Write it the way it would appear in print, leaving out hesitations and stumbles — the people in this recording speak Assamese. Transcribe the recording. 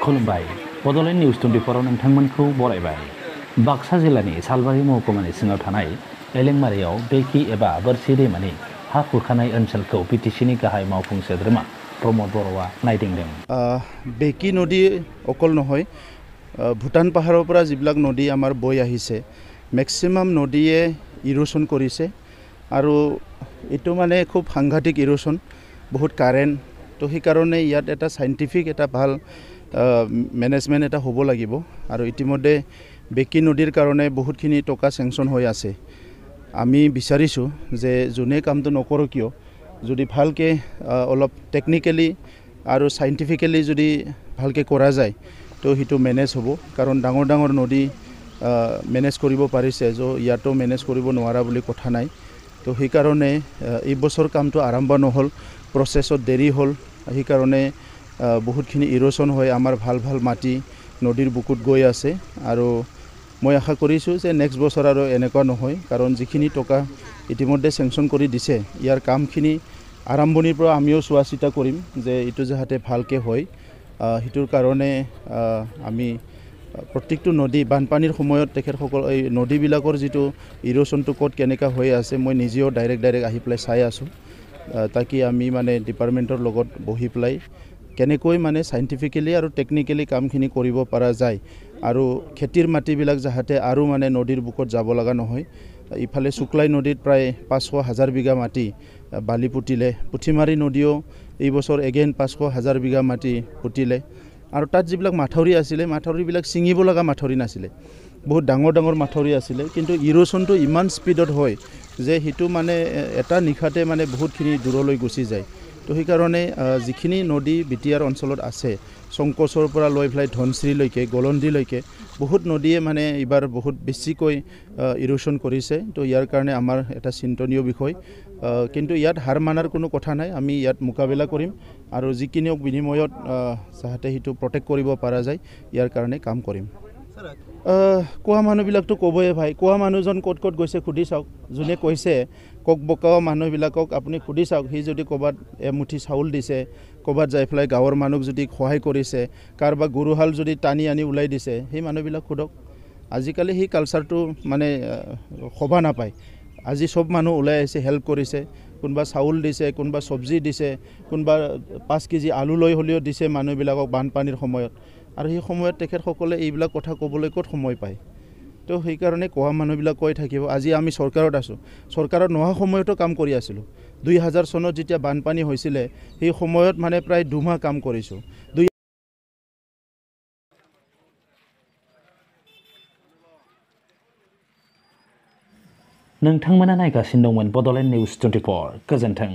खुलुमबाय बड'लेण्ड निउज 24 आव नोंथांमोनखौ बरायबाय। बाक्सा जिल्लानि सालबारि महकुमानि सिङाव थानाय एलेंमारियाव बेकि एबा बोरसि दैमानि हा खुरखानाय ओनसोलखौ BTCनि गाहाय मावफुं सोद्रोमा प्रमद बर'आ नायदिंदों। बेकि नदी अकल নহয় भूटान पाहाৰৰ পৰা যিবিলাক নদী আমাৰ বৈ আহিছে মেক্সিমাম নদীয়ে ইৰোশন কৰিছে আৰু এটো মানে খুব সাংঘাতিক ইৰোশন বহুত কাৰেন্ট তো সেই কাৰণে ইয়াত এটা সাইন্টিফিক এটা ভাল মেনেজমেন্ট এটা হ'ব লাগিব আৰু ইতিমধ্যে বেকি নদীৰ কাৰণে বহুতখিনি টকা সেংচন হৈ আছে। আমি বিচাৰিছো যে জুনে কামটো নকৰো কিয় যদি ভালকে অলপ টেকনিক্যালি আৰু সাইন্টিফিক্যালি যদি ভালকে কৰা যায় তো হিটো মেনেজ হ'ব কাৰণ ডাঙৰ ডাঙৰ নদী মেনেজ কৰিব পাৰিছে যে ইয়াতো মেনেজ কৰিব নোৱাৰা বুলি কথা নাই। তো সেই কাৰণে এই বছৰ কামটো আৰম্ভ নহল প্ৰসেছত দেৰি হল সেই কাৰণে বহুতখিনি ইৰোশন হয় আমাৰ ভাল ভাল মাটি নদীৰ বুকুত গৈ আছে আৰু মই আশা কৰিছো যে নেক্সট বছৰ আৰু এনেকুৱা নহয় কাৰণ যিখিনি টকা ইতিমধ্যে সেংচন কৰি দিছে ইয়াৰ কামখিনি আৰম্ভণিৰ পৰা আমিও চোৱা চিতা কৰিম যে ইটো যাতে ভালকে হয় হিটোৰ কাৰণে আমি প্ৰত্যেকটো নদী বানপানীৰ সময়ত তেখেতসকল এই নদীবিলাকৰ যেটো ইৰোশনটো কত কেনেকা হৈ আছে মই নিজেও ডাইৰেক্ট আহি প্লাই চাই আছো তাকি আমি মানে ডিপাৰ্টমেন্টৰ লগত বহি প্লাই কেনেকৈ মানে সাইন্টিফিক্যালি আৰু টেকনিক্যালি কামখিনি কৰিব পৰা যায় আৰু খেতিৰ মাটিবিলাক যাতে আৰু মানে নদীৰ বুকত যাব লগা নহয়। ইফালে শুক্লাই নদীত প্ৰায় 500,000 বিঘা মাটি বালি পুতিলে পুঠিমাৰী নদীও এই বছৰ এগেইন 500,000 বিঘা মাটি পুতিলে আৰু তাত যিবিলাক মাঠৰি আছিল মাঠৰিবিলাক ছিঙিব লগা মাঠৰি নাছিল বহুত ডাঙৰ ডাঙৰ মাঠৰি আছিল কিন্তু ইৰোশনটো ইমান স্পিডত হয় যে হিটো মানে এটা নিখাতে মানে বহুতখিনি দূৰলৈ গুচি যায়। তো সেই কাৰণে যিখিনি নদী বিটিআৰ অঞ্চলত আছে সংকোচৰ পৰা লৈ ফ্লাই ধনশ্ৰী লৈকে গলন্দি লৈকে বহুত নদীয়ে মানে এবাৰ বহুত বেছিকৈ ইৰোশন কৰিছে। তো ইয়াৰ কাৰণে আমাৰ এটা চিন্তনীয় বিষয় কিন্তু ইয়াত হাৰ মানাৰ কোনো কথা নাই আমি ইয়াত মোকাবিলা কৰিম আৰু যিকিনিওক বিনিময়ত যাতে হিটো প্ৰটেক্ট কৰিব পৰা যায় ইয়াৰ কাৰণে কাম কৰিম। কোৱা মানুহবিলাকটো কবই ভাই কোৱা মানুহজন কত কত গৈছে খুদি চাওক জুনে কৈছে কক বকাও মানুহবিলাকক আপুনি খুদি চাওক হি যদি কবাত এমুঠি চাউল দিছে কবাত যাই ফলাই গাঁৱৰ মানুহ যদি সহায় কৰিছে কাৰবা গুৰুহাল যদি টানি আনি উলাই দিছে সেই মানুহবিলাক খুদক আজিকালি হি কালচাৰটো মানে খবা নাপায় আজি সব মানুহ উলাই আছে হেল্প কৰিছে কোনবা চাউল দিছে কোনবা সবজি দিছে কোনবা 5 কেজি আলু লৈ হলিও দিছে মানুহবিলাকক বানপানীৰ সময়ত আৰু এই সময়ত তেখেতসকলে এইবিলাক কথা ক'বলৈ কত সময় পায়। তো সেই কাৰণে কোৱা মানুহবিলাক কৈ থাকিব আজি আমি সৰকাৰত আছো সৰকাৰত নোহা সময়তো কাম কৰি আছিলো 2000 চনত যেতিয়া বানপানী হৈছিল সেই সময়ত মানে প্ৰায় 2 মাহ কাম কৰিছো। नोंथांमोना नायगासिनो दंमोन बड'लेण्ड निउज 24 गोजोन्थों।